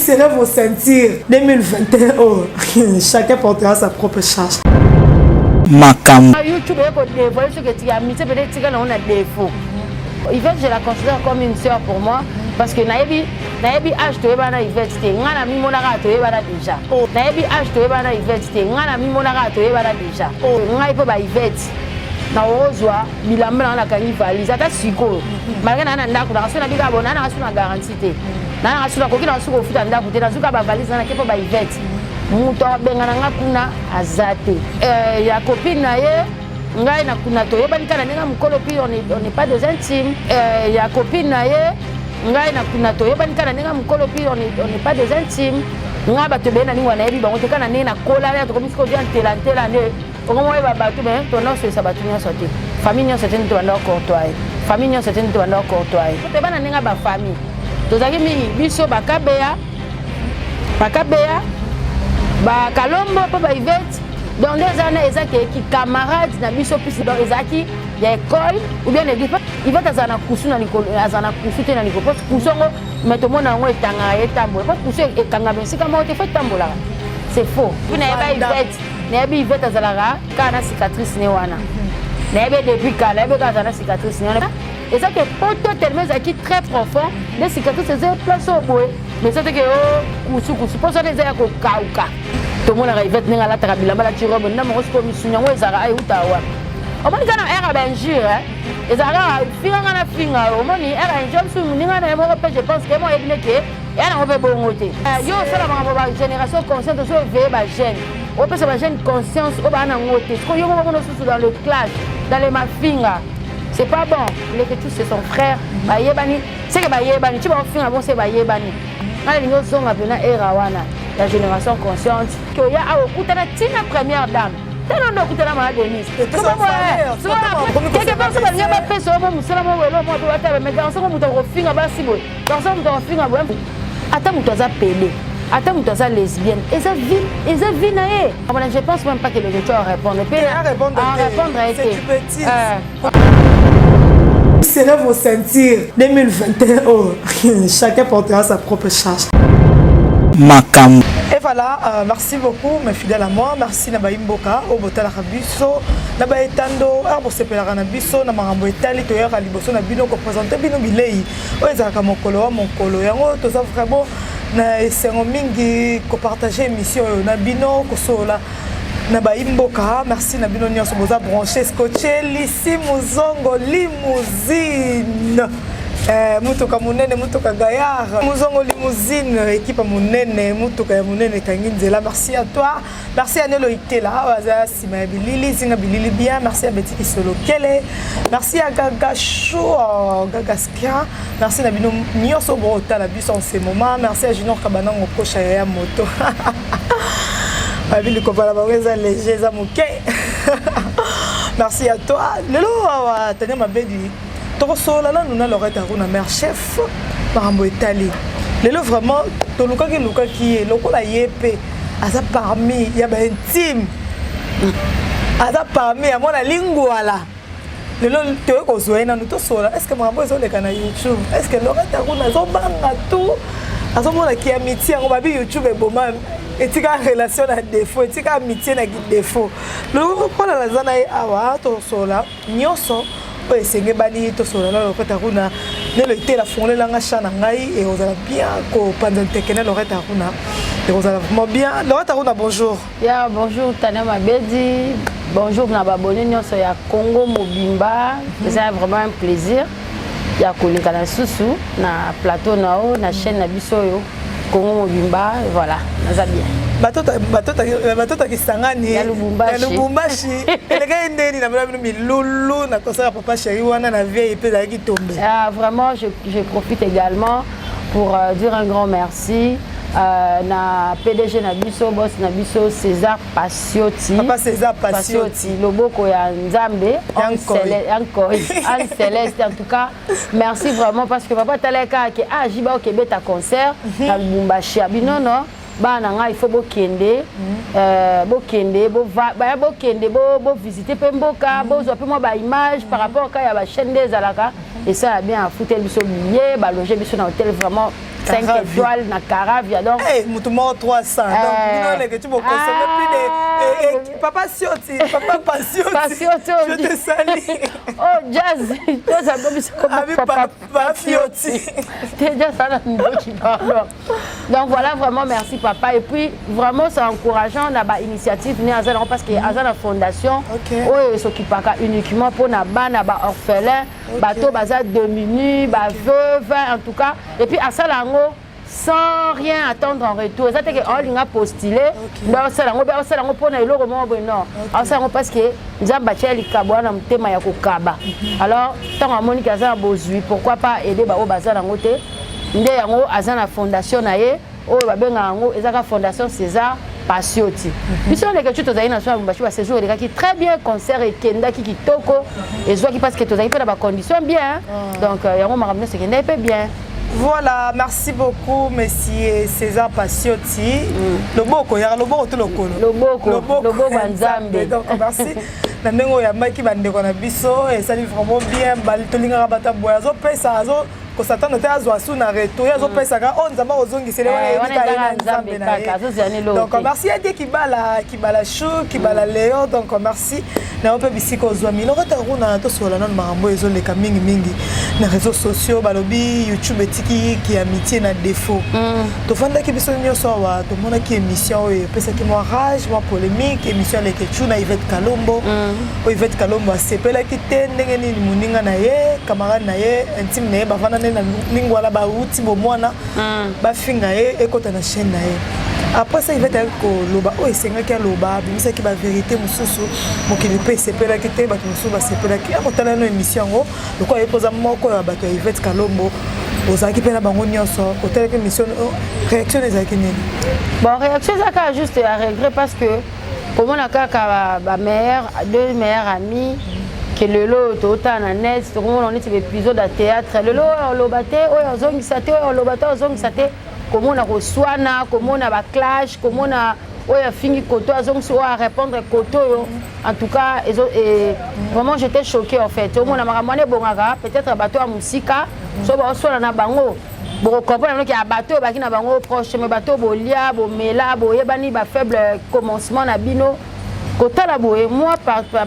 Serrez vos ceintures. 2021, oh, chacun portera sa propre charge. Makam. YouTube est pour dévoiler ce que tu as mis, c'est peut-être que l'on a des défauts. Yvette, je la considère comme une sœur pour moi parce que naebi âge to ebana Yvette te ngana mi monaka to ebana déjà. Naebi âge to ebana Yvette te ngana mi monaka to ebana déjà. Ngai po ba Yvette na ozwa bilamba na kangi valise ata siko. Malgré na ndako na sona bika bona na sona garantie te. Na sona ko kina suko futa ndako te na suka ba valise na kepo ba Yvette. Muto bengana ngakuna azate. Ya copine na ye ngai na kuna to yebani kana nenga mukolo pi on n'est pas des intimes. Ya copine na ye ngai na kuna to yebani kana nenga mukolo pi on n'est pas des intimes. Nga bato bena ni wana yebi bango te kana ne na kola ya to komisi ko bien telantela ne. Okomo yeba bato ben to non c'est ça bato nya sorti. Famille nya certaine to ando courtois. Famille nya certaine to ando courtois. Te bana nenga ba famille. To zaki mi biso bakabeya. Bakabeya. Ba Kalombo po ba Yvette. Dans les années, qui camarades na biso plus dans ezaki ya école ou bien l'église il va tazana kusuna nikolo azana kusute na nikolo parce kusongo metomona ngo etanga etambo parce kusu ekanga bensika mo te fait tambola c'est faux na Yvette azalaka kana cicatrice ne wana na yebe depuis kala yebe kana cicatrice ne wana et ça que poto tellement ezaki très profond les cicatrices c'est place au bout mais ça que kusu pour ça les ya ko kauka tout le monde a Yvette n'enga la bilamba la tirobe na mo ko misunya ngo ezara ay utawa omoni kana era benjure ezara finga na finga omoni era job su ninga na mo pe je pense que mo ebine ke era mo be bongote yo sala ba génération consciente so ve ba jeune o pe ba jeune conscience o ba na ngote ko yo mo no susu dans le clash dans les mafinga c'est pas bon les que tous c'est son frère ba yebani c'est que ba yebani tu ba finga bon c'est ba yebani na lingo zonga pena era wana la génération consciente que ya a okutana tina première dame tellement d'okutana ma Denise comment moi quelque part ça va pas peso mo musala mo welo mo ba ta mais dans ça mo to finga ba sibo dans ça mo to finga bo ata mo to za pele ata mo to za lesbienne et ça vie na e je pense même pas que le docteur répondre c'est du petit serrez vos ceintures 2021 oh, chacun portera sa propre charge. Makam. Et voilà, merci beaucoup mes fidèles à moi, merci na baimboka au botala kabiso na baetando arbo sepelaka na biso na marambo etali to yaka liboso na bino ko présenter bino bilei o ezaka mokolo yango to ça vraiment na esengo mingi ko partager émission na bino ko sola na baimboka merci na bino nyonso boza branché scotché lisi muzongo limousine mutuka munene mutuka gayar muzongo limousine équipe munene mutuka ya munene kangi nzela merci à toi merci à Nelo Itela waza sima bilili zinga bilili bien merci à Betty Solo Kele merci à Gaga Chou Gaga Skia merci na bino nyonso bota la bus en ce moment merci à Junior Kabana ngoko ya moto Abili ko bala baweza léger za moke merci à toi lelo wa tanya mabedi Tokosola là nous Lorette Aruna mère chef Marambo Italie. Lelo vraiment to luka ki lokola yepe aza parmi ya ba intime. Aza parmi ya mona lingua là. Lelo te ko zoena nous to sola est-ce que Marambo zo le kana YouTube? Est-ce que Lorette Aruna zo banga tout? Azo mona ki amitié ngo babi YouTube e boma etika relation na défaut etika amitié na défaut. Lelo ko la zana e awa to sola nyoso esenge bani to sola na Lorette Aruna Nelo Itela fondé langa chana ngai et vous allez bien ko pendant tekena Lorette Aruna et vous allez vraiment bien Lorette Aruna bonjour ya bonjour Tana Mabedi bonjour na babone nyonso ya Congo Mobimba c'est vraiment un plaisir ya koleka na susu na plateau nao na chaîne na biso yo Congo Mobimba voilà naza bien batota kisangani ya Lubumbashi eleka ndeni na mwana milulu na kosa papa chéri wana na vieille pe za ki tombe vraiment je profite également pour dire un grand merci na PDG na biso boss na biso César Passioti papa César Passioti loboko ya Nzambe encore Céleste en tout cas merci vraiment parce que papa taleka ke jiba au Québec ta concert na Lubumbashi abinono bana nga il faut bokende bo visiter pemboka bo zo pe moi ba image par rapport à ya ba chaîne des alaka et ça a bien foutre biso billet ba loger biso na hôtel vraiment 5 étoiles na Caravia donc mutu moko 300 donc bino leke tu peux consommer plus de papa Sioti papa Pasioti je te salue oh jazz toi ça doit être comme papa Fioti déjà ça là qui parle donc voilà vraiment merci papa et puis vraiment c'est encourageant na ba initiative né azana parce que azana fondation oh s'occupe uniquement pour na bana ba orphelin bateau baza diminué ba veuve en tout cas et puis à ça lango sans rien attendre en retour ça c'est que on linga postuler donc ça lango pour na eloko mo bon non ça parce que nzamba cheli kabwa na mtema ya kokaba alors tant amoni kaza bozui pourquoi pas aider ba o baza lango te nde yango azana fondation na ye o babenga yango ezaka fondation César Pasioti biso les que tu tozali na so bashi ba séjour les qui très bien concert et kenda qui kitoko et zo qui parce que tozali pas dans conditions bien donc yango makamno c'est kenda peu bien. Voilà, merci beaucoup, monsieur César Pasioti. Loboko, il y a loboko tout le monde. Loboko Nzambe. Donc merci. Nandengo ya maki bande kona biso et ça dit vraiment bien. Balitolinga bata boyazo pesa azo ko satan te azo asu na reto yazo pesa ka on zamba ozongi sele wana Nzambe na. Donc merci à Dieu qui bala chou, qui bala Léo. Donc merci. Na ope bisiko zwa mino kata kuna to sola non marambo ezo leka mingi na réseaux sociaux balobi YouTube etiki ki amitié na défaut to fanda ki biso nyoso wa to mona ki émission e pesa ki moi rage moi polémique émission leke chuna Yvette Kalombo o Yvette Kalombo sepela ki tendenge ni muninga na ye camarade na ye intime na ye bavana na lingwala ba uti bo mwana ba finga ye ekota na chaîne na ye. Après ça, il va être loba. Oh, c'est un qui a loba. Mais c'est qui va vérité, monsieur. Mon qui ne peut se perdre qui te bat monsieur va se perdre qui. Ah, mon talent une émission. Le quoi il pose à moi quoi battre Yvette Kalombo. Aux acquis pena bangonio so. Au tel que mission réaction des acquis. Bon réaction ça qu'a juste à regret parce que comme on a qu'à ma mère deux meilleures amies que le lot autant en net on est sur épisode de théâtre le lot on lobaté oh zong saté on lobaté zong saté comment on a reçoana, comment on a clash, comment on a fini koto, on a répondre koto. En tout cas, vraiment j'étais choquée en fait. On a maramané bongaga, peut-être bateau à musika, soit na bango. Bon, comprendre qu'il y a bateau, qui na bango proche, mais bateau bolia, bomela, boyebani, ba faible commencement na bino. Kota la boé, moi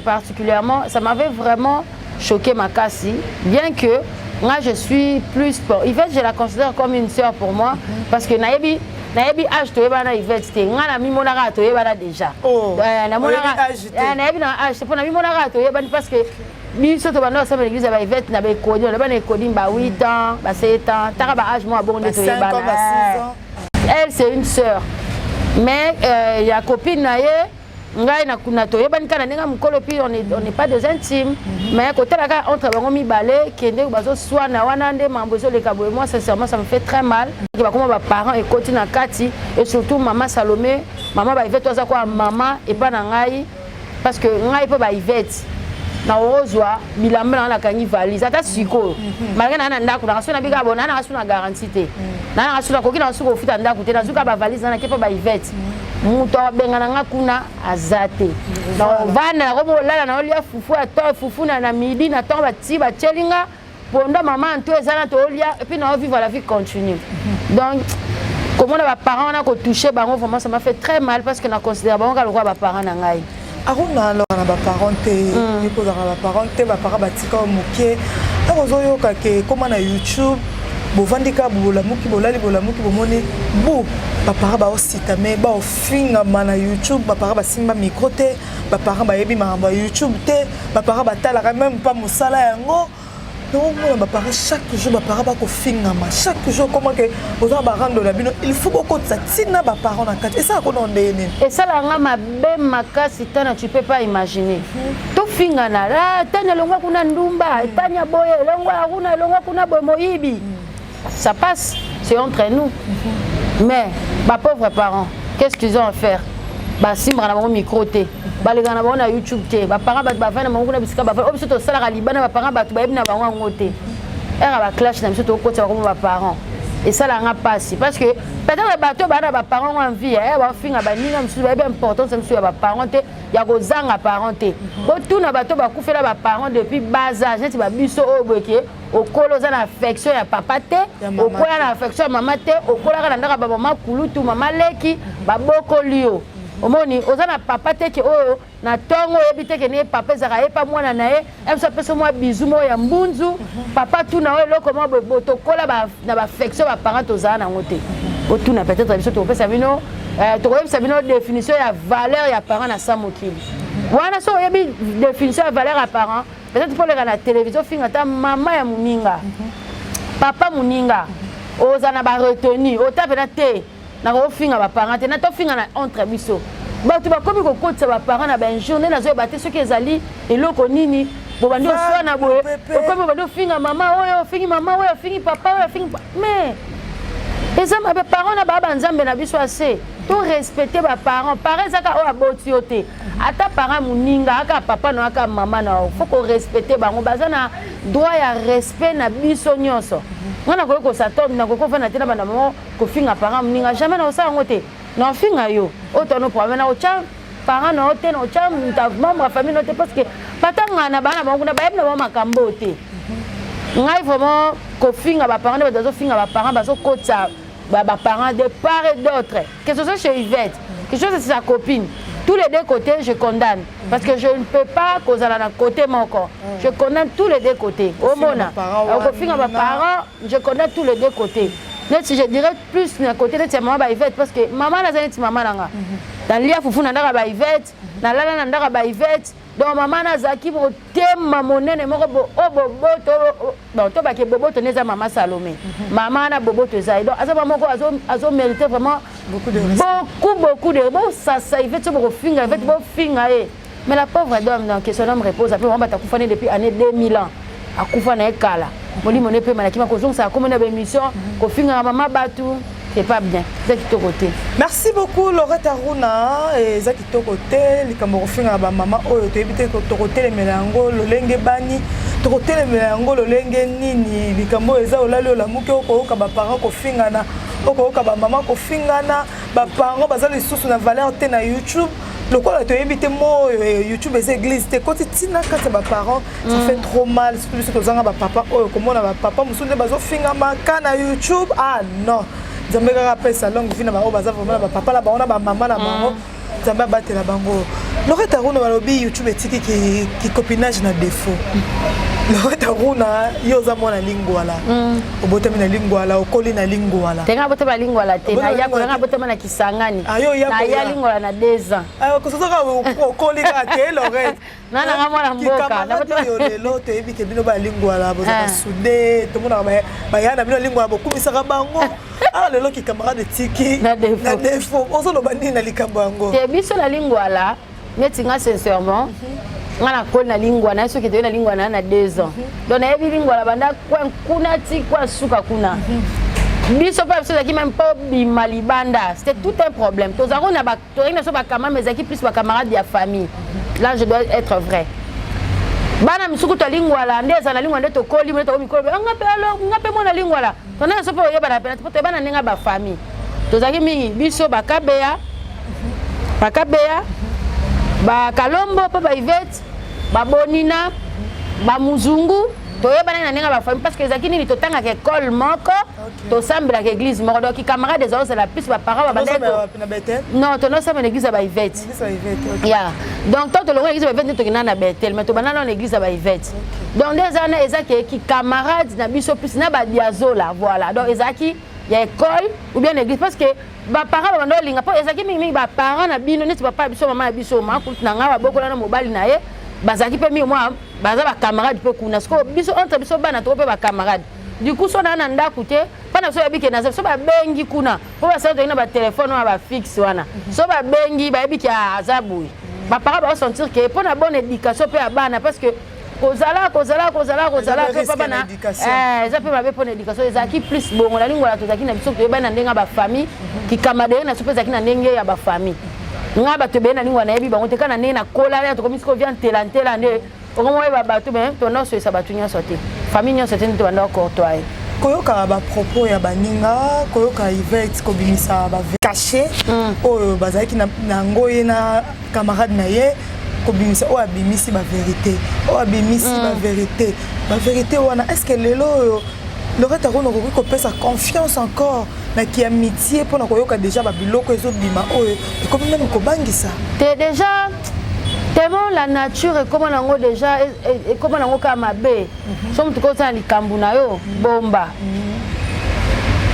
particulièrement, ça m'avait vraiment choqué ma cassie, bien que moi je suis plus sport. Yvette, je la considère comme une sœur pour moi parce que naebi âge to yebana Yvette te ngana mi monaka to yebana déjà. Oh. Na monaka naebi na âge c'est pour na mi monaka to yebani parce que biso to bana ça l'église ba Yvette na ba kodi na ba na kodi ba 8 ans, ba 7 ans, taka ba âge moi bon de to yebana. Elle c'est une sœur. Mais il y a copine na ye ngai na kuna to yebani kana ninga mukolo pi on n'est pas des intimes mais côté là entre bango mi balé kende bazo swana wana nde mambozo le kabo moi sincèrement ça me fait très mal que comment ba parents et côté na kati et surtout maman Salomé maman ba Yvette toza quoi maman et pas na ngai parce que ngai pe ba Yvette na ozwa bilamba na kangi valise ata siko malgré na ndako na sona biga bona na sona garantie te na sona koki na suko futa ndako te na zuka ba valise na kepa ba Yvette muto bengana nga kuna azate na vana na komo lala na olia fufu ato fufu na midi na to bati ba chelinga ponda maman to ezana to olia et puis na vivre la vie continue donc comment les parents na ko toucher bango vraiment ça m'a fait très mal parce que na considère bango ka le roi ba parents na ngai aruna alors na ba parents te iko za ba parents te ba parents batika moké akozo yoka ke comment na YouTube bovandika bolamuki bolali bolamuki bomoni bu bapara ba osita me ba ofinga mana YouTube bapara basimba micro te bapara ba yebi maramba YouTube te bapara batala même pas musala yango donc moi bapara chaque jour bapara ba ko finga ma chaque jour comment que aux ba rendre la bino il faut beaucoup de ça tina bapara na kati et ça ko ndene et ça la ngama be makasi tana tu peux pas imaginer to finga na la tanya longwa kuna ndumba tanya boye longwa kuna boye moyibi. Ça passe, c'est entre nous. Mais, ma pauvre parents, qu'est-ce qu'ils ont à faire? Bah, si on a un micro, bah, les gens ont un YouTube, bah, parents, bah, faire un micro, bah, faire, oh, c'est au salaire à Liban, bah, parents, bah, tu vas bien avoir un côté. Elle a clash, n'a pas côté, comme mes parents. et ça l'a passé parce que peut-être les bateaux ba parents en vie ba finga ba ninga msu ba important c'est msu ba parenté ya ko zanga parenté bo tout na bateau ba kufela ba parents depuis bas âge ti ba biso oboke okoloza na affection ya papa te okola na affection ya mama te okola na ndaka ba mama kulutu mama leki ba bokolio omoni ozana papa te ke oyo na tongo yebite ke ne papa zaka epa mwana na ye emso peso mwa bizumo ya mbunzu papa tu na oyo loko mwa botokola ba na ba affection ba parents ozana na ngote otuna peut-être biso to pesa bino to pesa bino définition ya valeur ya parents na samokili wana so yebi définition ya valeur ya parents peut-être pour les na télévision finga ta mama ya muninga papa muninga ozana ba retenu otapena te na ko finga ba parents te na to finga na entre biso bato bakomi kokotisa ba parents na ba journée na zo bate soki ezali eloko nini bo bandi oswa na boye okomi bandi finga mama oyo fingi mama oyo fingi papa oyo fingi mais eza ba parents na ba nzambe na biso ase to respecter ba parents parents zaka o aboti yote ata parents muninga aka papa na aka mama na faut ko respecter bango bazana droit ya respect na biso nyonso ngana ko ko satom na ko fana tena bana mama ko finga parents muninga jamais na osa ngote na finga yo auto no problème na ocha parents na ote na ocha membre famille note parce que patanga na bana bango na bayebna ba makambo te ngai vraiment ko finga ba parents ba zo finga ba parents ba zo kotsa ba parents de part et d'autre que ce soit chez Yvette que ce soit sa copine tous les deux côtés je condamne parce que je ne peux pas causer la côté mon corps je condamne tous les deux côtés au mona ko finga ba parents je condamne tous les deux côtés net si je dirais plus na côté de maman ba Yvette parce que maman na zani maman nanga dans lia fufu na ndaka ba Yvette na lala na ndaka ba Yvette donc maman na zaki bo tema monene moko bo boboto bon to ba ke boboto neza maman Salomé maman na boboto za donc asa maman ko azo mériter vraiment beaucoup de bon ça Yvette bo finga Yvette bo finga mais la pauvre dame dans question homme repose après on va ta kufane depuis année 2000 ans akufa na ekala molimo ne pe malaki ma kozong ça comme na émission ko finga maman batu c'est pas bien c'est qui côté merci beaucoup Laurette Aruna et zaki to côté likambo ko finga ba maman oyo to ebite ko to côté le melango lolenge bani to côté le melango lolenge nini likambo eza olali olamuke ko ka ba parents ko finga na ko ka ba maman ko finga na ba parents bazali sous na valeur te na YouTube le quoi tu éviter moi YouTube et église te quand tu n'as qu'à tes parents ça fait trop mal surtout aux gens papa comment on a papa musu ne bazo finga makana YouTube ah non Zambé rappelle sa longue vie na ba baza vraiment papa la ba on a ba maman la bango Zambé battre la bango Laurette Aruna balobi YouTube etiki qui copinage na défaut Laurette Aruna yoza mona lingwala obotami na lingwala okoli na lingwala tenga botama lingwala te na yako nga botama na Kisangani na ya lingwala na 2 ans ayo ko soka okoli ka te Laurette na nga mwana mboka na boto yo lelo te ebike bino ba lingwala boza sude to mona ba yana bino lingwala bokumisa ka bango ah lelo ki camarade tiki na défaut ozo lo bandi na likambo yango te biso la lingwala metinga sincèrement ngana ko na lingwa na soki te na lingwa na 2 ans donc na yebi lingwa la banda kuna ti kwa suka kuna biso pa biso zaki même pas bimalibanda c'était tout un problème to zako na ba to ina so ba camarade mais zaki plus ba camarade de la famille là je dois être vrai bana misuku to lingwa la ndeza na lingwa ndeto koli mweto mikolo ngape alors ngape mona lingwa la to na so pa yeba na pena to bana nenga ba famille to zaki mingi biso ba kabeya ba Kalombo pa ba Yvette ba Bonina ba Muzungu toyebana na nenga ba famille parce que ezaki nini totanga ke école moko to sambela ke église moko donc camarade des autres la plus ba parents ba bandeko non to no sambela église ba Yvette ya donc to longa église ba Yvette to kinana Bethel mais to banana na église ba Yvette donc les années ezaki ki camarade na biso plus na ba diazola voilà donc ezaki ya école ou bien l'église parce que ba parents ba ndo linga po ezaki mingi ba parents na bino neti papa biso mama na biso ma na nga ba bokola na mobali na ye bazaki pe mi moi baza ba camarade pe kuna sko biso entre biso bana to pe ba camarade du coup so na nda kute pana so yabike na so ba bengi kuna po ba sa to ina ba téléphone wa ba fixe wana so ba bengi ba yabike azabu ba parents ba sentir que pour na bonne éducation pe bana parce que kozala pe papa na za pe mabe pour l'éducation ezaki plus bon la lingua la tozaki na biso to bana ndenga ba famille ki kamade na so pe zaki na ndenge ya ba famille nga ba to be na lingua na yebi bango te kana ne na kola ya to komisi ko vient telantela nde okomo ba bato ben to no so sa batunya sote famille nyo sote to banda courtois koyoka ba propos ya baninga koyoka Yvette kobimisa ba caché oyo bazaki na ngoye na camarade na ye kobimisa o abimisi ba vérité o abimisi ba vérité wana est-ce que lelo Loretta Rono ko pesa confiance encore na ki amitié pour na koyoka déjà ba biloko ezobima oyo comme même ko bangisa t'es déjà tellement la nature et comment nango déjà et comment nango ka mabe somme tout ça likambu na yo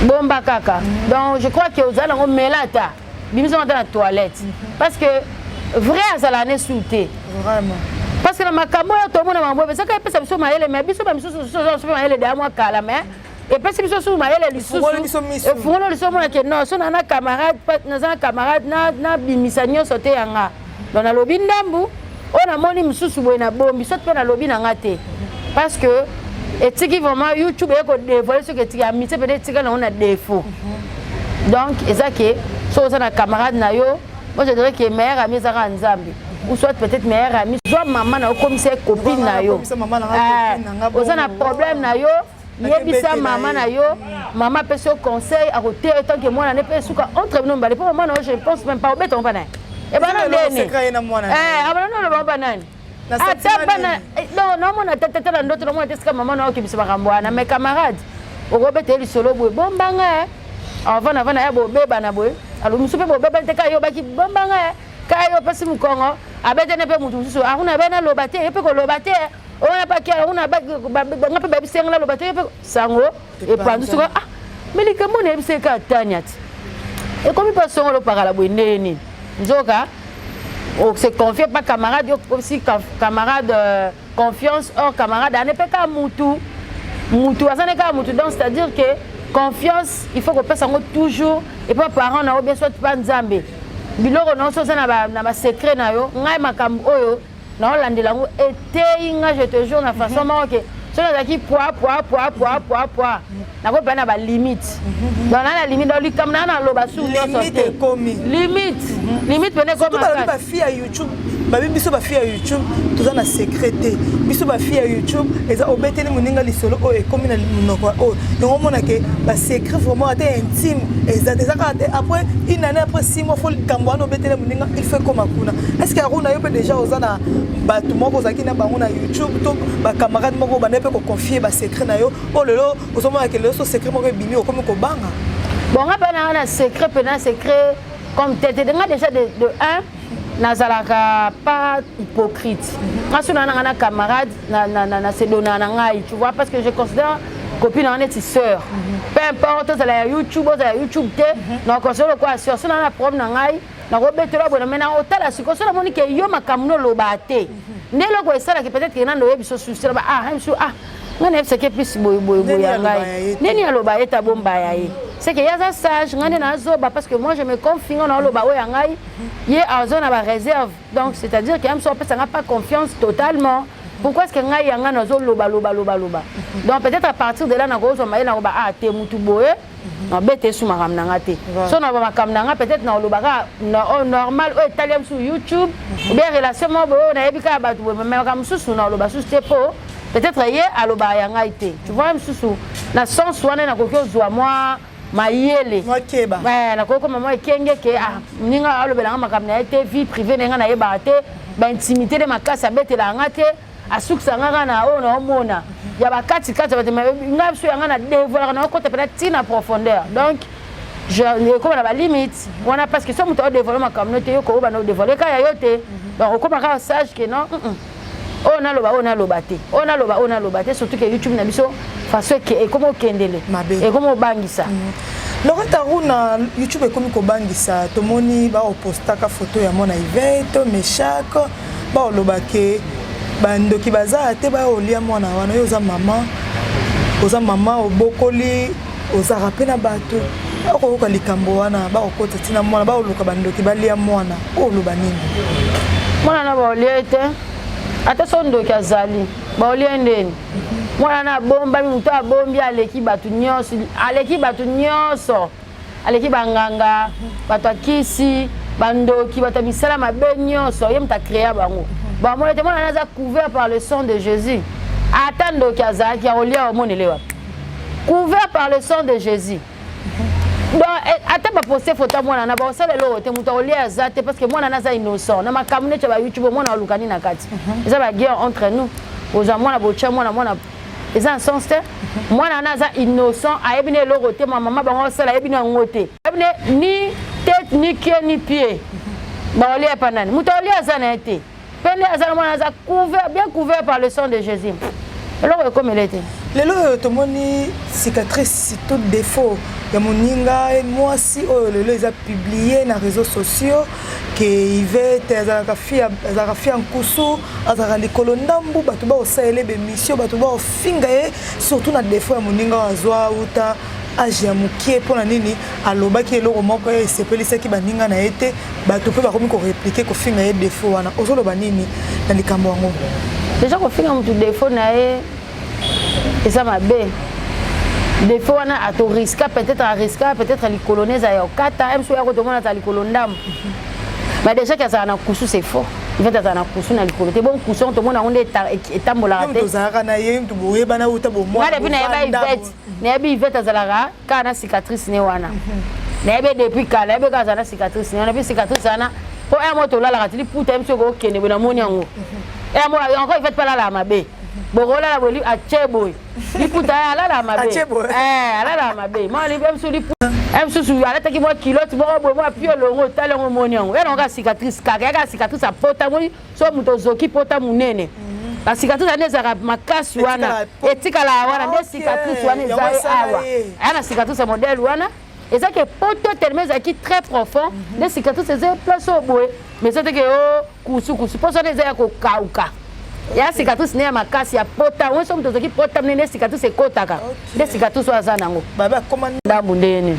bomba kaka donc je crois que aux allons melata bimisa dans la toilette parce que vrai azala ne souté vraiment parce que la makambo ya to mona mambo ça ka pesa biso maele mais biso ba biso so maele de moi kala mais et pesa biso so maele lisusu et fungolo liso mona ke non so na camarade na camarade na bimisa nyoso te yanga dans la lobby ndambu on a moni mususu boy na bombi soit pe na lobby na ngate parce que et tiki vraiment YouTube e ko dévoiler ce que tu as mis peut-être tika na on a défaut donc ezake so ça na camarade na yo moi je dirais que meilleur ami ça ran nzambi ou soit peut-être meilleur ami soit maman na comme c'est copine na yo on a problème na yo yebisa maman na yo maman peut se conseil à côté tant que moi na ne peut suka entre nous ba pour maman je pense même pas au béton pas. Et ben non secret na mwana non le baba nani ata bana non mona tata na ndoto mona teska maman na okibisa bakambwana mes camarades okobete li solo boy bombanga avant ya bobeba na boy alo musupe bobeba te kayo baki bombanga kayo pasi mukongo abete ne pe mutu susu akuna bena lobate epe ko lobate ona pa kia ona ba ngape ba bisenga lobate epe sango e pandu suka ah melika mona ebiseka tanyati et comme pas son le parala boy neni Njoka, on se confie pas camarade, aussi camarade confiance, or camarade, on n'est pas qu'à Moutou, donc c'est-à-dire que confiance, il faut qu'on passe en toujours, et pas parents, on a bien soit pas Nzambe. Biloko non so na ba secret na yo, ngai makam oyo, na landela ngo eteinga je te jure na façon que so na ki poa na ko pena ba limite dans la limite dans lui comme na loba sou limite komi limite pene comme ba fille à YouTube ba biso ba fille à YouTube toza na secrété biso ba fille à YouTube eza obeteli muninga lisolo o e komi na munoko o donc on mona que ba secret vraiment intime eza déjà après une année après 6 mois faut kambwana obeteli muninga il fait comme akuna est-ce que aruna yo peut déjà ozana ba tout moko zaki na bango na YouTube to ba camarade moko ba ne peut confier ba secret na yo o lelo ozomona que le so secret moko bimi o comme ko banga bon on a secret comme tête déjà de 1 nazalaka pas hypocrite quand on a un camarade na se donner na ngai tu vois parce que je considère copine en est sœur peu importe ça la YouTube te donc on se le quoi sur ça na problème na ngai na robetela bona mena otala siko so na moni ke yo makamuno lobate ndelo ko esala ke peut-être que na ndo yebiso susira ba ngane fse ke plus boy ngai neni aloba eta bomba yayi c'est que yaza sage ngane na zoba parce que moi je me confie na aloba o yangai ye azona ba réserve donc c'est-à-dire que am so pesa pas confiance totalement pourquoi est-ce que ngai yanga na zo loba donc peut-être à partir de là na ko zo mai na ba te mutu boye na bete sou makam na ngate so na ba makam na nga peut-être na aloba normal o italien sur YouTube ou bien relation mo bo na yebika ba tu mais makam susu na aloba susu te po peut-être hier aloba yanga été tu vois même sous na sens wana na kokyo zwa moi mayele moi keba na koko maman ekenge ke ninga alobela makam na été vie privée nga na yeba te ba intimité de makasa betela ngate asuksa nga na ona omona ya bakati kati ba nga so yanga na dévoiler na côté peut-être na profondeur donc je comme la limite wana parce que so muto dévoiler makam no te yo ko ba no dévoiler ka ya yote donc comme ka sage que non on a loba te surtout que YouTube na biso façon que et comment kendele et comment bangisa Loretta Rono YouTube e comme ko bangisa to moni ba opostaka photo ya mona Yvette meshako ba olobake bandoki baza te ba olia mwana wana yo oza mama obokoli oza rapena bato okoka likambo wana ba okota tina mwana ba oluka bandoki balia mwana oloba nini mwana na ba olia te ata sondo kazali ba olia ndeni mwana na bomba muto abombi aleki batu nyonso aleki banganga batu akisi bandoki batu misala mabe nyonso ye muta créa bango ba mwana te mwana naza couvert par le sang de Jésus ata ndoki azali ya olia omonele wapi couvert par le sang de Jésus. Donc, attends, pas poster photo moi na ba osala lo te muto oli azate parce que moi na za innocent. Na makamune tu ba YouTube moi na lukani na kati. Ça va guerre entre nous. Aux moi na bocha moi na ils ont un sens moi na za innocent a ebine lo roté ma maman ba osala ebine ngote. Ebine ni tête ni pied ni pied. Ba oli pa nani. Muto oli azana été. Pende azana moi na za couvert bien couvert par le sang de Jésus. Alors comme elle était. Lelo tomoni cicatrice c'est tout défaut. Ya moninga et moi si lelo ils a publié na réseaux sociaux que Yvette azalaka fia en kusu azalaka likolo ndambu bato ba osaele be mission bato ba ofinga ye surtout na défaut ya moninga azwa uta age ya mokie pona nini alobaki eloko moko esepelisaki baninga na ye te bato mpe bakomi koreplike kofinga ye défaut wana ozoloba nini na likambo yango déjà kofinga motu défaut na ye eza mabe défaut wana ato risque peut-être à likolonese ya okata mso ya kotomona ta likolondam mais déjà que ça na kusu c'est faux il fait ça na kusu na likolo te bon kusu on tomona onde etambola te tozaka na ye mtu boyeba na uta bo moi na yebi Yvette azalaka kana cicatrice ne wana na yebi depuis kala yebi ka zana cicatrice ne wana puis cicatrice wana po un moto la la tili puta mso ko kende bona moni yango et moi encore Yvette pas la mabe bokola la boli acheboy liputa ala la mabe ala la mabe ma li bem su liputa em su ala taki mo kilote mo bo mo pio longo talongo monyango e nga cicatrice kaka cicatrice a pota mo so muto zoki pota munene la cicatrice aneza ka makasi wana etika la wana ne cicatrice wana za awa ana cicatrice modèle wana et ça que poto termeza qui très profond des cicatrices c'est place au boé mais c'est que kusu pour ça les ko kauka ya cicatrice ne ya makasi ya pota on somme tozoki pota mene cicatrice ekotaka des cicatrices aza nango baba comment ndambu ndeni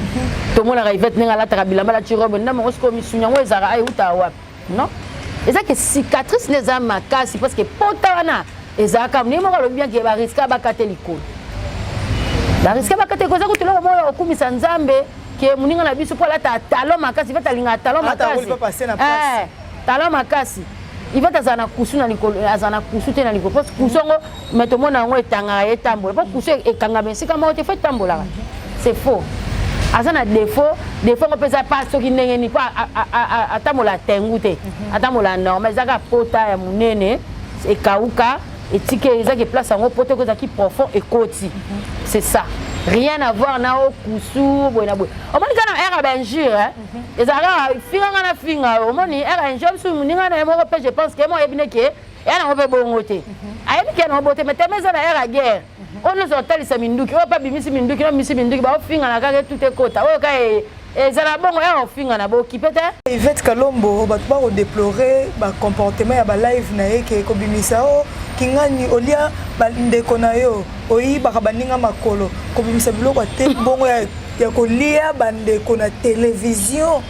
to mona ka Yvette ninga la bilamba la tirobe ndambu ngosiko misunya ngo ezaka ai uta wapi non eza que cicatrice ne za makasi parce que pota wana ezaka mne mo ka lo bien que ba risque ba kate likolo ba risque ba kate koza kutelo mo okumisa nzambe ke muninga na biso pola ta talo makasi va talinga talo makasi talo makasi il va azana kusu na likolo azana kusu te na likolo parce que kusongo metomona ngo etanga etambola parce que kusu ekanga mesika mo te fait tambola c'est faux azana défaut ngo pesa pas soki ndenge ni pa atamola tengu te atamola normal zaka pota ya munene ekauka etike ezaki place ngo poto ko zaki profond ekoti c'est ça rien à voir na o kusu boina boy omoni kana era benjure hein ezara finga na finga omoni era enjoy su muninga na mo pe je pense que mo ebine ke era ngo pe bongote ayebi ke no bote metemeza na era guerre on nous hôtel sa minduki o pa bimisi minduki no misi minduki ba finga na kaka tout ekota o ka ezala bongo era finga na bo kipete Yvette Kalombo ba ba déplorer ba comportement ya ba live na yeke ko bimisa o kingani olia bandeko na yo oyiba baninga makolo ko bimisa biloko te bongo ya kolia bandeko na télévision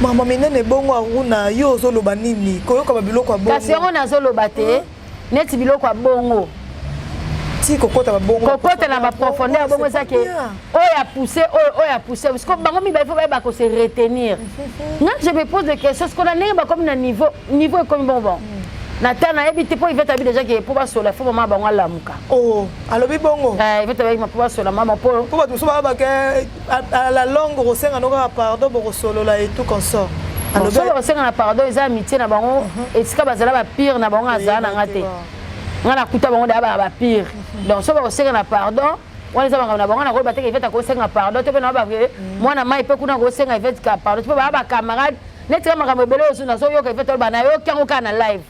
mama minene bongo aruna yo zoloba nini koyoka biloko bongo kasi ngo na zoloba te neti biloko bongo ti kokota bongo kokota na ba profondeur bongo ça que oya pousser parce que bango mi ba il faut ba ko se retenir non je me pose des questions ce qu'on a n'est pas comme na niveau comme bon na tana ebite po Yvette abi déjà que pour ba sola faut mama bango lamuka oh alobi bongo Yvette abi ma pour sola mama po ba tout ça ba que à la longue rosenga no ka pardon bo solo la et tout consort alobi rosenga na pardon ils amitié na bango et sika bazala ba pire na bango azana ngate ngana kuta bango da ba pire donc so ba rosenga na pardon on les a na bango na ko ba te Yvette ko senga pardon te na ba que moi na mai pe kuna ko senga Yvette ka pardon tu ba camarade netika makambo ebele osu na so yoka Yvette ba na yoki yango kana live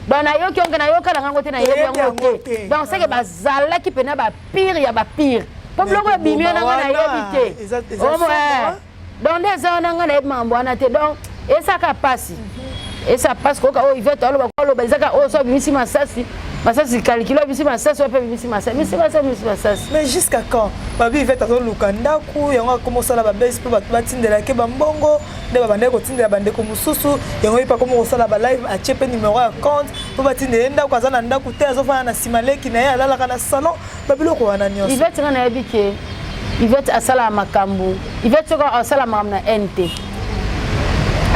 donc na yoki yango na yoka na yango te na yebi yango te donc c'est que bazalaki pena ba pire ya ba pire po bloko bimi na nga na yebi te donc des ans na nga na yebi mambo wana te donc esaka pasi esa passe ko ka o Yvette aloba ko aloba ezaka o so bimisi masasi calculo bimisi masasi ope bimisi masasi mais jusqu'à quand babi Yvette azo lukanda ku yango commencer la babes pe batindela ke bambongo de babande ko tindela bande ko mususu yango ipa komo ko sala ba live a chepe numéro ya compte pe batindela nda ko azana nda ku te azo fana na simaleki na ya alala kana salon babiloko wana nyonso Yvette ngana yebike Yvette asala makambu Yvette ko asala makambu na NT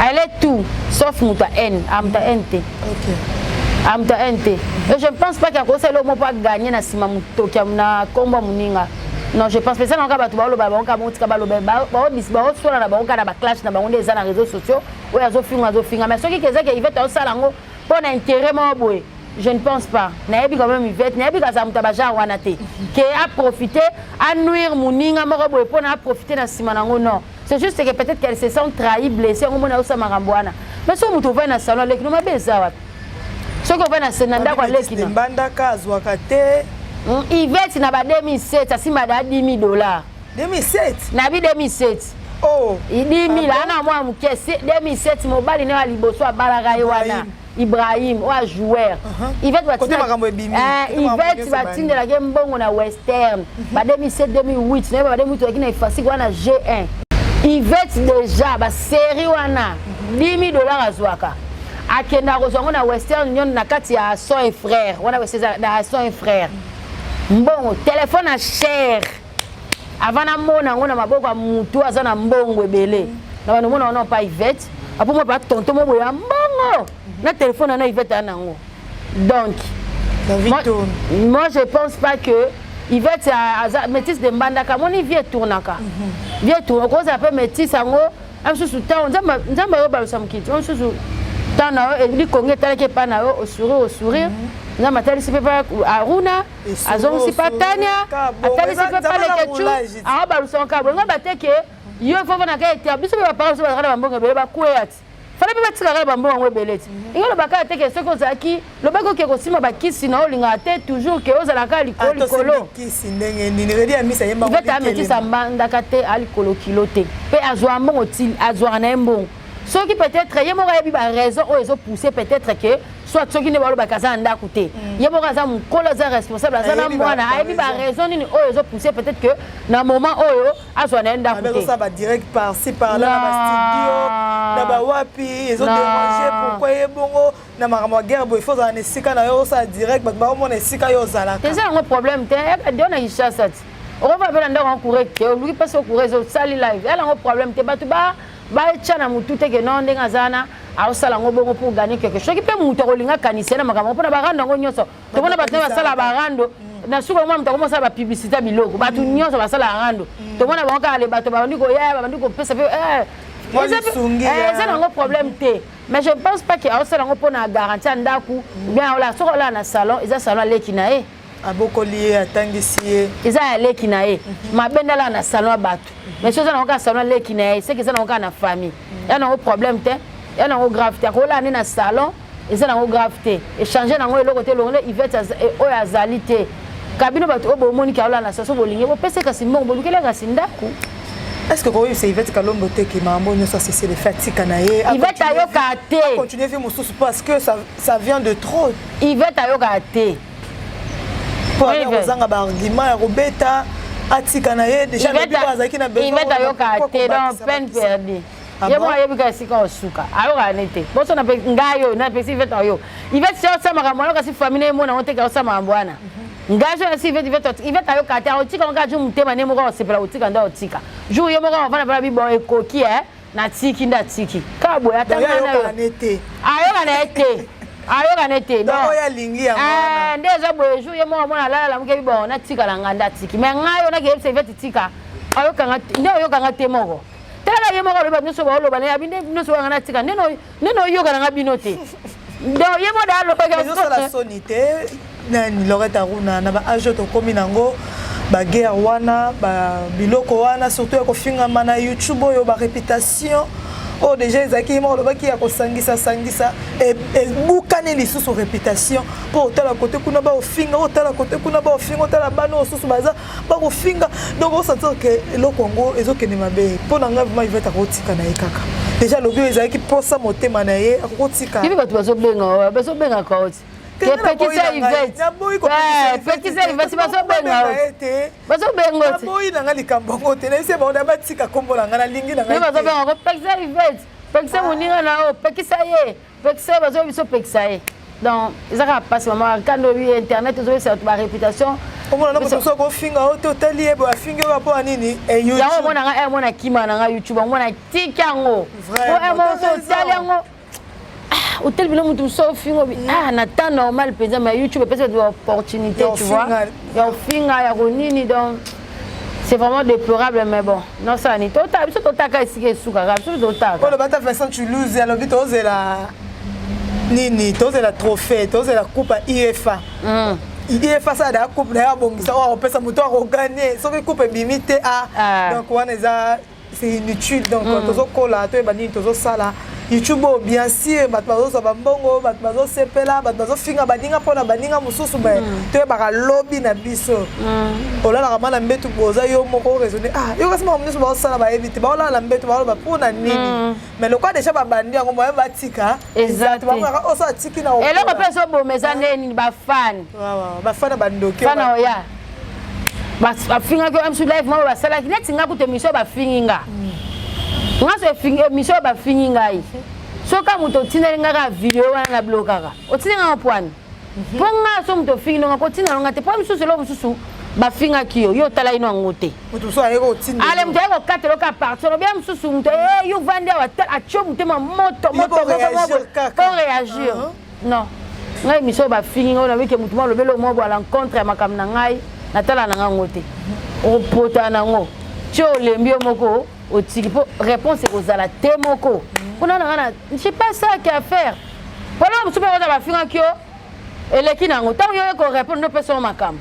elle est tout sauf muta N amta NT amta NT et je ne pense pas qu'il y a conseil le mot pas gagner na sima mutoki na komba muninga Non, je pense que ça, on a battu le ballon, on a monté le ballon, on a clash dans les réseaux sociaux, où il y a des films, mais ceux qui disent qu'ils veulent ça pour l'intérêt, je ne pense pas. Naebi quand même Yvette, naebi quand ça mutabaja wanate, qui a profité à nuire Mouninga, pour profiter de Simanango, non. C'est juste que peut-être qu'elle se sent trahie, blessée, on a aussi Marambouana. Mais si on trouve un salon, les nous m'appellent ça. Ce qu'on va dans Senanda, quoi, les qui Yvette n'a pas 2007, ça c'est madame $10 000. 2007 Nabi 2007. Oh. Il dit 1000 ans, moi, mon caisse 2007, mon bal est à Liboso à Balagaïwana. Ibrahim, ou un joueur. Yvette va de la game bon na western. Ba 2007 2008, ne ba 2008 qui na effacer quoi na G1. Yvette déjà ba série wana $10 000 azwaka. Akenda kozongo na western nyon na kati ya son et frère. Wana western na son et frère. Mbongo téléphone à cher. Avant na mona ngona maboko mutu azana mbongo ebele. Na bana mona on pas Yvette. Apo mo ba tonton mo boya mbongo. Na téléphone na Yvette anango. Donc moi je pense pas que Yvette a métis de mbandaka moni vie tournaka. Vie tourna ko ça peut métis ango am susu ta nzamba yo ba samkiti. On susu ta na e li konge tala ke pa na yo au sourire. Na matali si pepa Aruna azong si patania atali si pepa le kechu a ba luson ka bonga bateke yo fo na ka ete biso ba parole so ba kana mbonga bele ba kuet fala pe batika ka ba mbonga beleti ingalo ba ka teke soko zaki lo ba ko ke ko sima ba kisi na olinga te toujours ke ozala ka likolo kisi ndenge ni ngedi ya misa yemba ko veta meti samba ndaka te alikolo kilote pe azwa mbongo til azwa na mbongo ce qui peut-être il y a une raison où ils ont poussé peut-être que soit ceux qui ne veulent pas casser un côté il y a une raison responsable ça na moi na il y a une raison ni où ils ont poussé peut-être que dans moment où à soit un côté ça va direct par ci par là na studio na ba wapi ils ont dérangé pourquoi est bongo na makamwa guerre bo il faut en esika na yo ça direct ba mo na esika yo zala c'est un problème te dona hisha ça on va pas dans en courir que lui passe au courir ça live elle a un problème te ba tu ba chana mutu te ke non ndenga zana au sala ngo bongo pour gagner quelque chose qui peut mutu kolinga kanisa na makambo pona barando ngo nyoso to bona batna basala barando na suko mwa mutako mosala ba publicité biloko batu nyoso basala barando to bona bango ka le bato ba ndiko ya ba ndiko pesa pe ça n'a pas problème te mais je pense pas que au sala ngo pona garantir ndaku bien ola soko la na salon ils a salon leki na e abokolié atangisi ils a leki na e mabenda la na salon bato mais chose na ka salon leki na e c'est que ça na ka na famille ya na problème te ya na gravité ko la na salon et ça na gravité échanger na ngo eloko te longole Yvette o ya zalité kabino bato o bomoni ka la na saso bolinge bo pese ka simbo bolukela ka sindaku est-ce que quand c'est Yvette Kalombo te qui m'a amené ça c'est les fatigue naé Yvette ayoka te continuer faire mususu parce que ça vient de trop Yvette ayoka te pour ozanga ba argument ya robeta atika na ye déjà le biba azaki na besoin Yvette ayoka te donc peine perdue ye mo ayebi ka sika osuka ayoka nete boso na pe ngayo na pe Yvette ayo Yvette sio sama kama kasi famille mo na onte ka sama mbwana ngajo na Yvette ayoka te otika nga ju mutema ne mo ka osepela otika nda otika ju ye mo ka vana bala bibo ekoki na tiki nda tiki kabo ya tanga na yo ayoka nete ayoka nete donc oya lingi ya mwana ndezo boye ju ye mo mona la muke bibo na tika la nganda tiki mais ngayo na ke Yvette tika ayoka ngate nde ayoka ngate moko tala ye moko loba nso ba loba na binde nso ngana tika neno yoka na binote donc ye mo da loba ke so la sonité nani Loretta Aruna na ba ajo to komi nango ba guerre wana ba biloko wana surtout ko finga mana YouTube oyo ba réputation oh déjà ezaki mo loba ki ya ko sangisa et bukane li sous réputation pour tala côté kuna ba ofinga o tala côté kuna ba ofinga tala bano sous baza ba ko finga donc on sent que le Congo ezokene mabe pour na ngava il va ta kotika na ekaka déjà lobi ezaki posa motema na ye akotika bibi bato bazobenga ka oti que petit Yvette petit Yvette bazobenga oti boyi na ngali kambongo te na se ba onda batika kombo na ngana lingi na ngai bazobenga ko petit Yvette petit moninga na o petit ye petit bazo biso petit ye donc ezaka passe maman quand on internet ozo c'est ba réputation comment on a ko finga o totali e ba finga ba po anini e YouTube ya mona nga mona kima na nga YouTube mona tikango o mo so taliango hôtel bilo mutu so fingo na temps normal pesa mais YouTube peut-être une opportunité tu vois ya finga ya ronini donc c'est vraiment déplorable, mais bon. Non, ça n'est pas. Tu as ici qui est sous carré. Tu as le bâtard Vincent Toulouse, alors vite, tu as la Nini, tu as la trophée, tu as la coupe à IFA. IFA, ça a la coupe, d'ailleurs, bon, ça va, on peut s'amuser à gagner. Sauf que coupe est limitée à. Donc, c'est inutile. Donc, tu as cola, tu as banni, tu as ça là. YouTube, bien sûr, batmazo sabambongo, batmazo sepela, batmazo finga badinga pona badinga mususu ba to ba lobby na biso. Ola la ramana mbetu boza yo moko raisonner yo kasi mo mniso ba sala ba evite ba ola la mbetu ba ba pona nini. Mais le quoi déjà ba bandi ngo ba batika. Exactement. Ba o sa tiki na o. Et le repère so bo mezane ni ba fan. Ba fan bandoke. Fan oya. Ba finga ko am sur live mo ba sala ki net nga ku te miso ba finga. Moi c'est mission ba fini ngai soka muto tinela nga video wana na blokaka otinela ngapwani ponga so muto fini nga ko tinela ngate po mususu lo mususu ba finga kiyo yo tala ino ngote muto so ayeko tinela ale muto ayeko katelo ka partir no bien mususu muto yo vande wa acho muto moto pour réagir non ngai mission ba fini nga na ke muto mo lobelo mo ba l'encontre ya makam na ngai na tala na ngote o pota na ngo tio lembio moko au Tigipo, réponse est aux ala temoko. Je sais pas ça qu'il y a à faire. Voilà, je suis pas à faire kio. Et les qui n'ont autant qu'on répond nos personnes macam.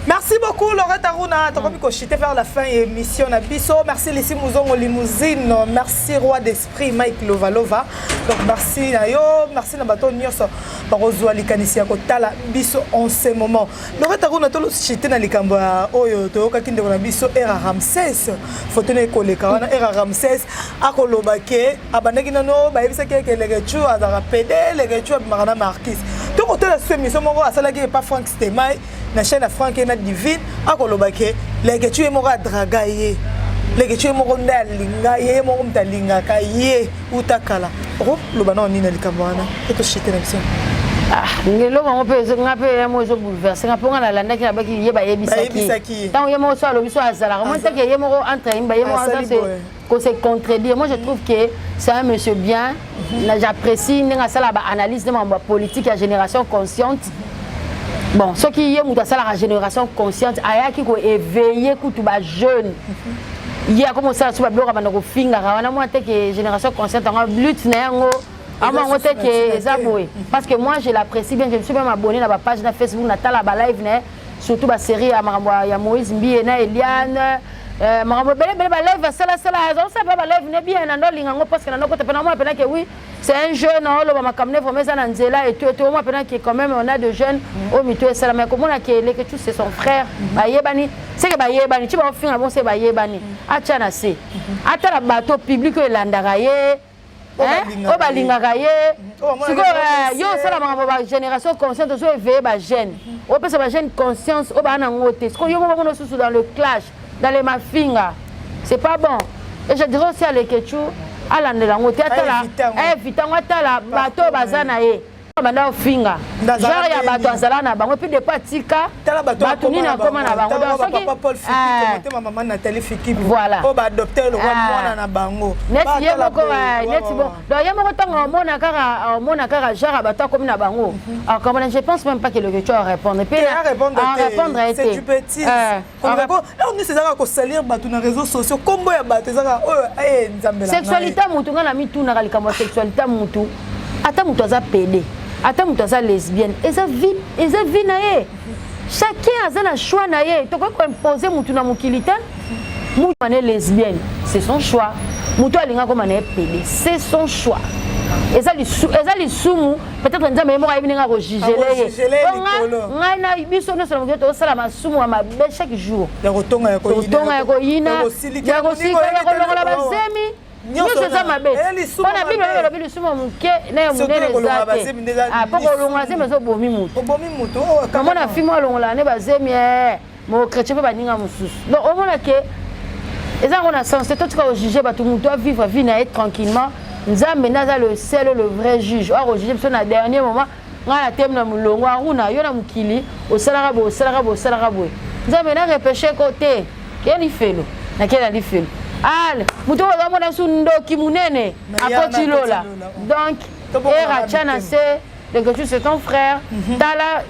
Merci beaucoup Laurette Aruna, tu as chité vers la fin de l'émission Nabiso. Merci Lissi Mouzongo Limousine, merci Roi d'Esprit Mike Lovalova. Donc merci Nayo, merci Nabato Nyos Barozwa Likanisia Kotala Biso en ce moment. Laurette Aruna tu as chité dans les Kamba Oyo to kakinde na Biso era Ramsès. Fotone koleka wana era Ramsès akolobake abandaki nano ba yebisa ke legechu azara PD legechu marana Marquis. Tu as la soumission moko asalaki pas Frank Stemai. Na chaîne Franck et na divine akolobake leke tu emora dragaye leke tu emora ndalinga ye mo mtalinga kaye utakala ro lobana oni na likamwana to shite na biso ngelo ngo pese ngape ya mo zo bouleverser ngaponga na landa ki abaki ye ba yebisaki tant ye mo so alo biso azala mo take ye mo entre imba ye mo ça c'est contredire. Moi je trouve que c'est un monsieur bien, j'apprécie nga sala ba analyse de ma politique à génération consciente. Bon, ce qui est la génération consciente, il y a qui éveillé tout bas jeune. Il y a comme ça sur le blog à mon finger, on a moins que génération consciente, on a lutte néango, on a moins que zaboué. Parce que moi je l'apprécie bien, je me suis même abonné à la page de Facebook, Natal à la live, surtout la série à Moïse Mbiena, Eliane. Marambo belle live sala on sait pas live bien na lingango parce que na côté pendant moi pendant que oui c'est un jeune on va makamne vraiment ça nanzela et tout moi pendant que quand même on a de jeunes au mito et ça mais comment on a que les que tous c'est son frère ba yebani c'est que ba yebani tu vas finir bon c'est ba yebani acha na se ata la bateau public e landaka ye o balingaka ye siko yo sala ma génération consciente so éveiller ba jeune o pesa ba jeune conscience o ba na ngote siko yo mo no susu dans le clash dans les mafinga, c'est pas bon. Et je dirais aussi à l'équetou, à l'andelango, évitant la bateau bazanae. Banda finga genre ya bato azala na bango puis de patika bato ni na koma na bango donc papa Paul Fiki maman Nathalie Fiki voilà o ba adopter le mwana na bango neti ye moko neti bon donc ye moko tango mona kaka genre bato comme na bango comme je pense même pas que le retour répondre puis répondre c'est du petit on nous c'est ça ko salir bato na réseaux sociaux combo ya bato ça nzambela sexualité mutu ngana mituna kalikamo sexualité mutu ata mutu aza pédé ata mutu aza lesbienne eza vie na ye chacun aza na choix na ye tokoki koimpose mutu na mokili te mutu ane lesbienne c'est son choix mutu alinga koma na ye pédé c'est son choix eza lisumu peut-être nzambe ye moko ayebi ndenge akojugele ye ngai na biso nyonso na mokili tozosala masumu ya mabe chaque jour ya kotonga ya koyina ya kosika ya kolongola bazemi nyonso eza mabe mpona bino elobi lisumu moke na ya monene eza te mpo kolongola zemi ezobomi mutu omona fimo alongola ne bazemi mokretien mpe baninga mosusu donc omona ke eza yango na sens te totika kojuge bato motu avivre vie na ye tranquillement nzambe nde aza le seul le vrai juge oyo akojuge biso na dernier moment ngai na teme na molongo aruna yo na mokili osalaka boye nzambe na repeshe ko te ke lifelo nakela lifelo ale mutu oyo azamona su ndoki munene akoti lola donc era tiana se donc tu c'est ton frère tala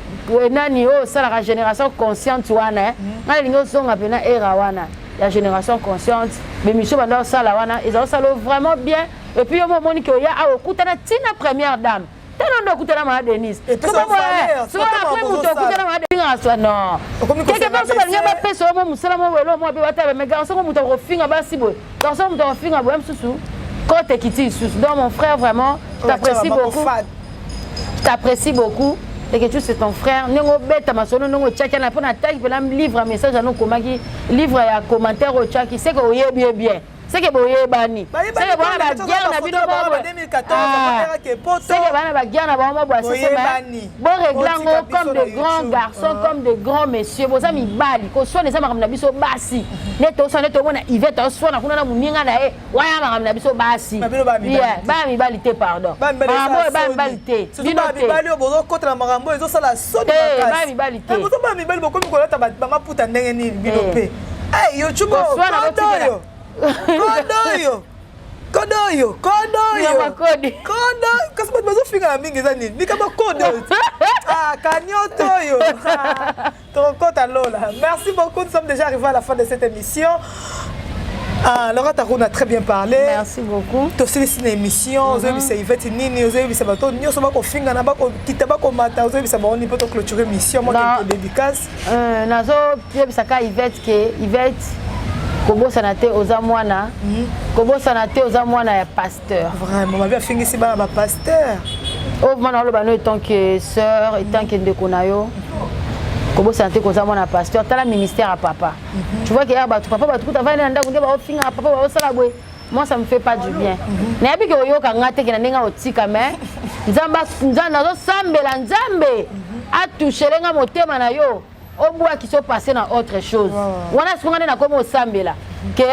nani oyo osalaka génération consciente wana ngai lingi osonga mpena era wana la génération consciente mais mission banda ça la wana ils ont ça vraiment bien et puis au moment que ya a okutana tina première dame tellement okutana ma Denise et puis ça après muto okutana ma Denise non quelque part ça balinga ba peso mo musala mo welo mo be bata mais garçon mo muto rofinga basi boy garçon muto rofinga boy msusu quand t'es quitté sous donc mon frère vraiment je t'apprécie beaucoup et que tu c'est ton frère nengo beta masono nengo tchaka na pona tag pe livre un message à nous komaki livre ya commentaire au tchaki c'est que oyebi bien c'est que boye bani c'est que bana ba guerre na bino ba 2014 que poto c'est que bana ba guerre na ba mo boise c'est bon réglango comme de grands garçons comme de grands messieurs boza mi bali ko so les amara na biso basi neto so neto mona Yvette so na kuna na muninga na e waya mara na biso basi ba mi bali te pardon ba mi bali te bino te bali obozo contre marambo ezo sala so de ba mi bali te bozo ba mi bali bokomi ko lata ba maputa ndenge ni bino pe eh yo chubo kondo Kodo, kasi bato bazofinga na mingi eza nini nika bakodo kanyoto yo tokota lola. Merci beaucoup, nous sommes déjà arrivés à la fin de cette émission. Laura Taroun a très bien parlé. Merci beaucoup. Tu as une émission, vous avez vu Yvette Nini, vous avez vu Sabato, nous sommes au finga na bako kitaba ko mata, vous avez vu Sabato, on peut clôturer émission, moi qui dédicace. Nazo puis saka Yvette que Yvette kobosana te oza mwana kobosana te oza mwana ya pasteur vraiment ma bien fingi si ba pasteur oh mana lo bano tant que sœur et tant que ndeko na yo kobosana te koza mwana pasteur tala ministère à papa tu vois que ya ba papa ba tout avant nda kunde ba finga papa ba sala boy moi ça me fait pas du bien na yabi ke oyoka ngate ke na nenga otika mais nzamba nazo sambela nzambe a toucher lenga motema na yo au bois qui sont passés dans autre chose. Wana sungane na comme au sambela que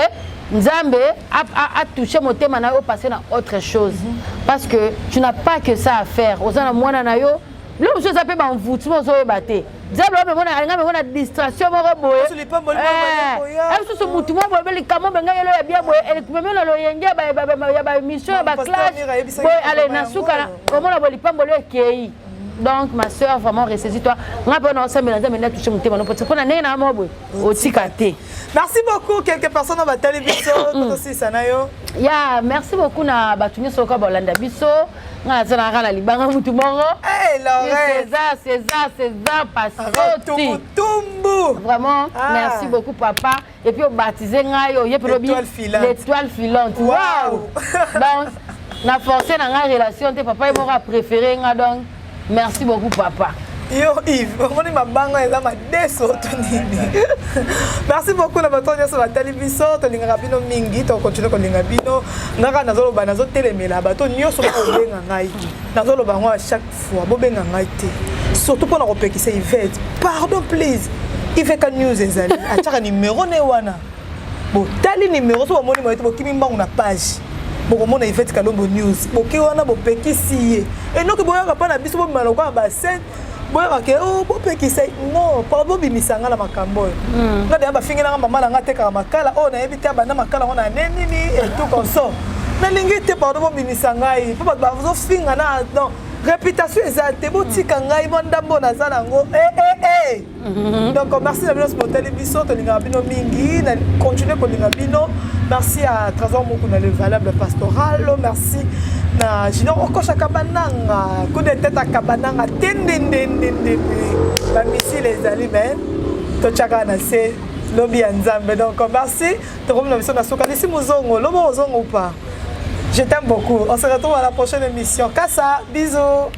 Nzambe a touché mon thème na yo passé dans autre chose parce que tu n'as pas que ça à faire. Ozana mwana na yo le monsieur s'appelle ba mvuti zo ebate. Nzambe me mona nga me mona distraction mo boye. Est-ce que ce mutu mo boye le kamo benga yelo ya bien boye elle peut même lo yenge ba mission ba classe. Boy allez na suka comment la boli pambolo ekei. Donc ma soeur vraiment ressaisis-toi. Merci beaucoup quelques personnes dans télévision aussi Sanayo. Ya merci beaucoup na batunyo soka bolanda biso. Na zana rala libanga mutu mongo. Eh César Passoti. Vraiment merci beaucoup papa et puis au baptisé ngayo l'étoile filante. Waouh. Donc na forcé na nga relation te papa est mora préféré nga donc. Merci beaucoup, papa. Yo Yves, merci beaucoup na bato nyonso batali biso tolingaka bino mingi to continue kolinga bino ngaka nazoloba nazotelemela bato nyonso bakobenga ngai nazoloba ngo à chaque fois bobenga ngai te surtout pour na kopekisa Yvette pardon please Yvette news ezali ataka numéro ne wana botali numéro so bamoni mo bokimi mbangu na page bokomona Yvette Kalombo news boki wana bopekisi et donc boyaka pa na biso bomaloka ba scène boyaka ke oh bopekisa non pa bobimisanga na makambo ngade ba fingi na mama na ngate ka makala oh na ebita bana makala wana nini et tout comme ça na lingi te pa bobimisanga ai pa ba zo finga na non réputation ezate botika ngai mondambo na zanango donc merci à bino pour télévision tolinga bino mingi na continuer kolinga bino merci à Trésor Mukuna le valable pastoral merci na jino okosha kabananga coup de tête à kabananga tendendendende ba missile les alimen to chaka na se lobby nzambe donc merci to comme na biso na soka ici muzongo lobo ozongo pas. Je t'aime beaucoup. On se retrouve à la prochaine émission. Kassa, bisous.